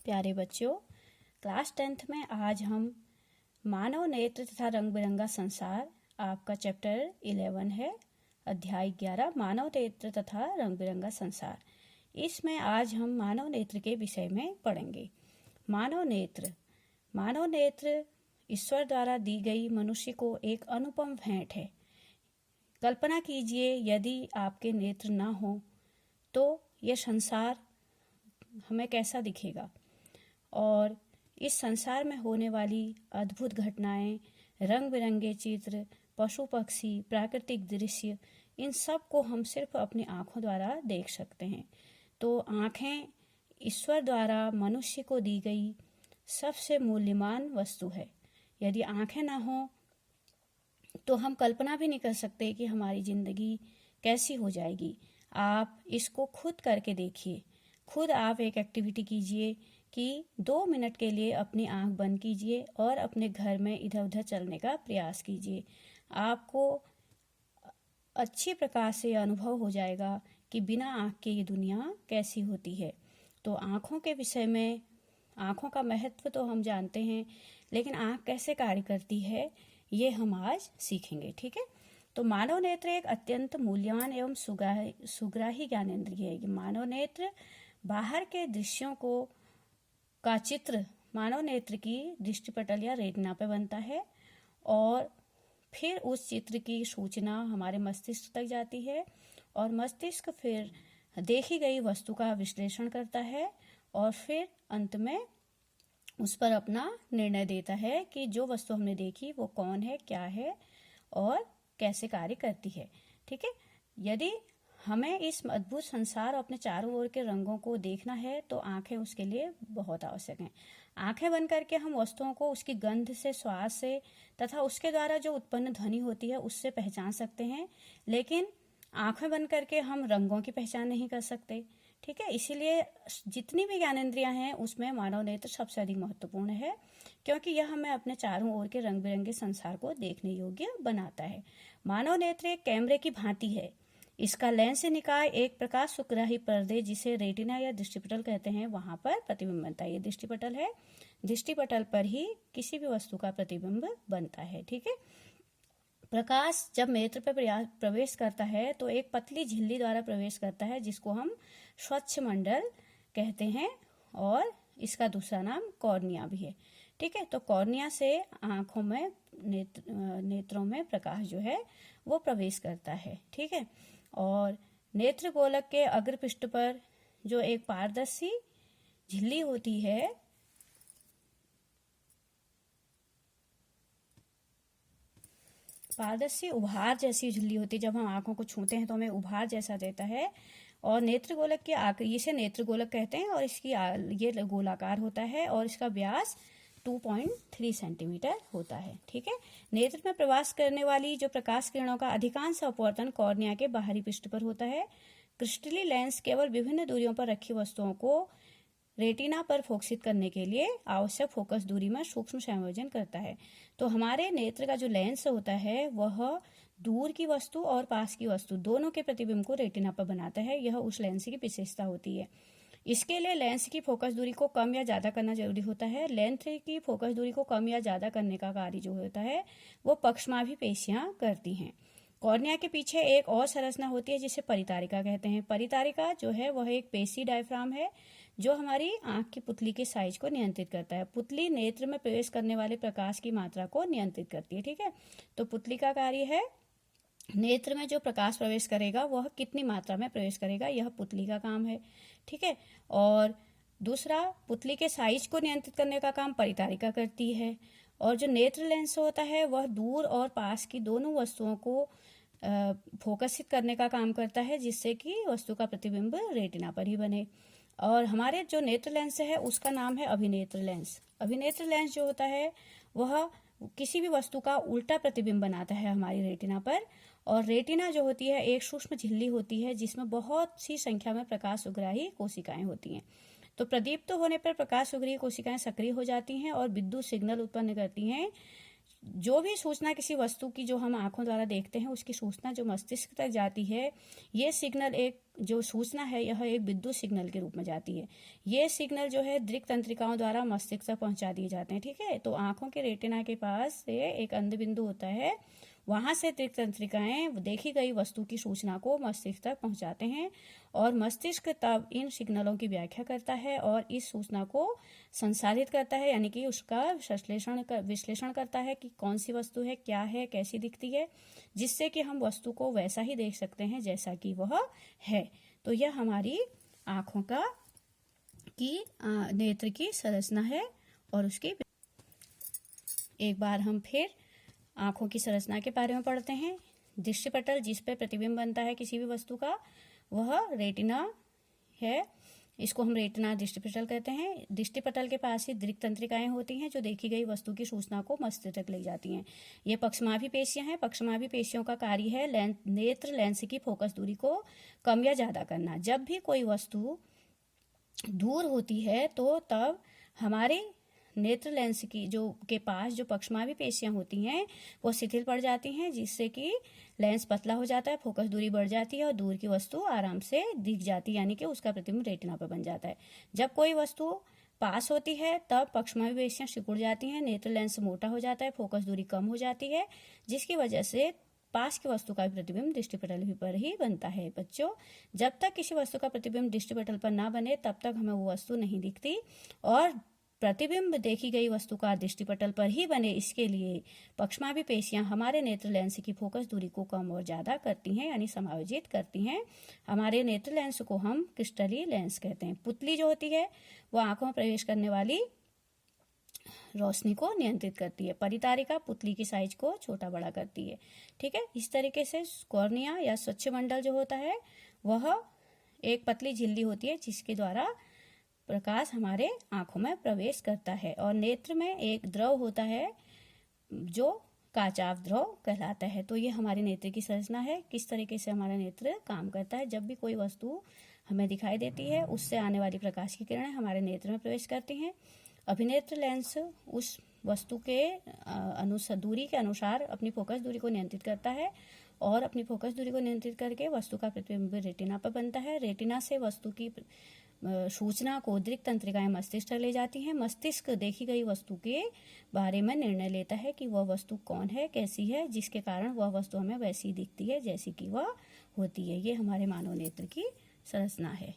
प्यारे बच्चों, class 10th में आज हम मानव नेत्र तथा रंग बिरंगा संसार, आपका चैप्टर 11 है, अध्याय 11 मानव नेत्र तथा रंग बिरंगा संसार। इसमें आज हम मानव नेत्र के विषय में पढ़ेंगे। मानव नेत्र ईश्वर द्वारा दी गई मनुष्य को एक अनुपम भेंट है। कल्पना कीजिए, यदि आपके नेत्र न हो तो यह संसार हमें कैसा दिखेगा। और इस संसार में होने वाली अद्भुत घटनाएं, रंग बिरंगे चित्र, पशु पक्षी, प्राकृतिक दृश्य, इन सब को हम सिर्फ अपनी आँखों द्वारा देख सकते हैं। तो आँखें ईश्वर द्वारा मनुष्य को दी गई सबसे मूल्यवान वस्तु है। यदि आँखें ना हो तो हम कल्पना भी नहीं कर सकते कि हमारी ज़िंदगी कैसी हो जाएगी। आप इसको खुद करके देखिए। खुद आप एक एक्टिविटी कीजिए कि 2 मिनट के लिए अपनी आंख बंद कीजिए और अपने घर में इधर उधर चलने का प्रयास कीजिए। आपको अच्छी प्रकार से अनुभव हो जाएगा कि बिना आंख के ये दुनिया कैसी होती है। तो आँखों के विषय में, आँखों का महत्व तो हम जानते हैं, लेकिन आँख कैसे कार्य करती है ये हम आज सीखेंगे। ठीक है। तो मानव नेत्र एक अत्यंत मूल्यवान एवं सुग्राही ज्ञानेंद्रिय है। मानव नेत्र बाहर के दृश्यों का चित्र मानव नेत्र की दृष्टिपटल या रेटिना पे बनता है और फिर उस चित्र की सूचना हमारे मस्तिष्क तक जाती है और मस्तिष्क फिर देखी गई वस्तु का विश्लेषण करता है और फिर अंत में उस पर अपना निर्णय देता है कि जो वस्तु हमने देखी वो कौन है, क्या है और कैसे कार्य करती है। ठीक है। यदि हमें इस अद्भुत संसार और अपने चारों ओर के रंगों को देखना है तो आंखें उसके लिए बहुत आवश्यक हैं। आंखें बंद करके हम वस्तुओं को उसकी गंध से, स्वाद से तथा उसके द्वारा जो उत्पन्न ध्वनि होती है उससे पहचान सकते हैं, लेकिन आंखें बंद करके हम रंगों की पहचान नहीं कर सकते। ठीक है। इसीलिए जितनी भी ज्ञानेंद्रियां हैं उसमें मानव नेत्र सबसे अधिक महत्वपूर्ण है, क्योंकि यह हमें अपने चारों ओर के रंग बिरंगे संसार को देखने योग्य बनाता है। मानव नेत्र एक कैमरे की भांति है। इसका लेंस निकाय एक प्रकाश सुग्राही पर्दे, जिसे रेटिना या दृष्टिपटल कहते हैं, वहां पर प्रतिबिंब बनता है। ये दृष्टिपटल है, दृष्टिपटल पर ही किसी भी वस्तु का प्रतिबिंब बनता है। ठीक है। प्रकाश जब नेत्र पर प्रवेश करता है तो एक पतली झिल्ली द्वारा प्रवेश करता है, जिसको हम स्वच्छ मंडल कहते हैं और इसका दूसरा नाम कॉर्निया भी है। ठीक है। तो कॉर्निया से आंखों में, नेत्रों में प्रकाश जो है वो प्रवेश करता है। ठीक है। और नेत्र गोलक के अग्र पृष्ठ पर जो एक पारदर्शी झिल्ली होती है, पारदर्शी उभार जैसी झिल्ली होती है, जब हम आंखों को छूते हैं तो हमें उभार जैसा देता है। और नेत्र गोलक के आकृति, इसे नेत्र गोलक कहते हैं और इसकी ये गोलाकार होता है और इसका व्यास 2.3 सेंटीमीटर होता है। ठीक है। नेत्र में प्रवास करने वाली जो प्रकाश किरणों का अधिकांश अपवर्तन कॉर्निया के बाहरी पृष्ठ पर होता है। क्रिस्टली लेंस केवल विभिन्न दूरियों पर रखी वस्तुओं को रेटिना पर फोकसित करने के लिए आवश्यक फोकस दूरी में सूक्ष्म समायोजन करता है। तो हमारे नेत्र का जो लेंस होता है वह दूर की वस्तु और पास की वस्तु दोनों के प्रतिबिंब को रेटिना पर बनाता है। यह उस लेंस की विशेषता होती है। इसके लिए लेंस की फोकस दूरी को कम या ज्यादा करना जरूरी होता है। लेंस की फोकस दूरी को कम या ज्यादा करने का कार्य जो होता है वो पक्षमाभी पेशियां करती हैं। कॉर्निया के पीछे एक और संरचना होती है जिसे परितारिका कहते हैं। परितारिका जो है वह एक पेशी डायफ्राम है जो हमारी आंख की पुतली के साइज को नियंत्रित करता है। पुतली नेत्र में प्रवेश करने वाले प्रकाश की मात्रा को नियंत्रित करती है। ठीक है। तो पुतली का कार्य है, नेत्र में जो प्रकाश प्रवेश करेगा वह कितनी मात्रा में प्रवेश करेगा, यह पुतली का काम है। ठीक है। और दूसरा, पुतली के साइज को नियंत्रित करने का काम परितारिका करती है। और जो नेत्र लेंस होता है वह दूर और पास की दोनों वस्तुओं को फोकसित करने का काम करता है, जिससे कि वस्तु का प्रतिबिंब रेटिना पर ही बने। और हमारे जो नेत्र लेंस है उसका नाम है अभिनेत्र लेंस। अभिनेत्र लेंस जो होता है वह किसी भी वस्तु का उल्टा प्रतिबिंब बनाता है हमारी रेटिना पर। और रेटिना जो होती है एक सूक्ष्म झिल्ली होती है जिसमें बहुत सी संख्या में प्रकाश सुग्राही कोशिकाएं होती हैं। तो प्रदीप्त होने पर प्रकाश सुग्राही कोशिकाएं सक्रिय हो जाती हैं और विद्युत सिग्नल उत्पन्न करती हैं जो भी सूचना किसी वस्तु की जो हम आंखों द्वारा देखते हैं, उसकी सूचना जो मस्तिष्क तक जाती है, ये सिग्नल एक जो सूचना है यह एक विद्युत सिग्नल के रूप में जाती है। ये सिग्नल जो है दृक् तंत्रिकाओं द्वारा मस्तिष्क तक पहुंचा दिए जाते हैं। ठीक है, तो आंखों के रेटिना के पास से एक अंध बिंदु होता है, वहां से दृक् तंत्रिकाएं देखी गई वस्तु की सूचना को मस्तिष्क तक पहुंचाते हैं और मस्तिष्क तब इन सिग्नलों की व्याख्या करता है और इस सूचना को संसाधित करता है, यानी कि उसका विश्लेषण करता है कि कौन सी वस्तु है, क्या है, कैसी दिखती है, जिससे कि हम वस्तु को वैसा ही देख सकते हैं जैसा कि वह है। तो यह हमारी आंखों का नेत्र की संरचना है। और उसकी एक बार हम फिर आंखों की संरचना के बारे में पढ़ते हैं। दृष्टिपटल जिस पे प्रतिबिंब बनता है किसी भी वस्तु का, वह रेटिना है। इसको हम रेटिना दृष्टिपटल कहते हैं। दृष्टिपटल के पास ही दृक् तंत्रिकाएं होती हैं जो देखी गई वस्तु की सूचना को मस्तिष्क तक ले जाती हैं। ये पक्षमाभी पेशियां हैं। पक्षमाभी पेशियों का कार्य है नेत्र लेंस की फोकस दूरी को कम या ज्यादा करना। जब भी कोई वस्तु दूर होती है तो तब हमारे नेत्र लेंस की के पास जो पक्षमाभी पेशियां होती हैं वो शिथिल पड़ जाती हैं, जिससे कि लेंस पतला हो जाता है, फोकस दूरी बढ़ जाती है और दूर की वस्तु आराम से दिख जाती है, यानी कि उसका प्रतिबिंब रेटिना पर बन जाता है। जब कोई वस्तु पास होती है तब पक्षमाभी पेशियां सिकुड़ जाती हैं, नेत्र लेंस मोटा हो जाता है, फोकस दूरी कम हो जाती है, जिसकी वजह से पास की वस्तु का प्रतिबिंब दृष्टिपटल पर ही बनता है। बच्चों, जब तक किसी वस्तु का प्रतिबिंब दृष्टिपटल पर ना बने तब तक हमें वो वस्तु नहीं दिखती, और प्रतिबिंब देखी गई वस्तु का दृष्टिपटल पर ही बने, इसके लिए पक्षमाभी पेशियां हमारे नेत्र लेंस की फोकस दूरी को कम और ज्यादा करती हैं, यानी समायोजित करती हैं। हमारे नेत्र लेंस को हम क्रिस्टलीय लेंस कहते हैं। पुतली जो होती है वो आंखों में प्रवेश करने वाली रोशनी को नियंत्रित करती है। परितारिका पुतली की साइज को छोटा बड़ा करती है। ठीक है, इस तरीके से कॉर्निया या स्वच्छ मंडल जो होता है वह एक पतली झिल्ली होती है जिसके द्वारा प्रकाश हमारे आंखों में प्रवेश करता है। और नेत्र में एक द्रव होता है जो काचाव द्रव कहलाता है। तो ये हमारे नेत्र की संरचना है, किस तरीके से हमारा नेत्र काम करता है। जब भी कोई वस्तु हमें दिखाई देती है उससे आने वाली प्रकाश की किरणें हमारे नेत्र में प्रवेश करती हैं। अभिनेत्र लेंस उस वस्तु के दूरी के अनुसार अपनी फोकस दूरी को नियंत्रित करता है और अपनी फोकस दूरी को नियंत्रित करके वस्तु का प्रतिबिंब रेटिना पर बनता है। रेटिना से वस्तु की सूचना को दृक् तंत्रिकाएं मस्तिष्क तक ले जाती हैं। मस्तिष्क देखी गई वस्तु के बारे में निर्णय लेता है कि वह वस्तु कौन है, कैसी है, जिसके कारण वह वस्तु हमें वैसी दिखती है जैसी कि वह होती है। ये हमारे मानव नेत्र की संरचना है।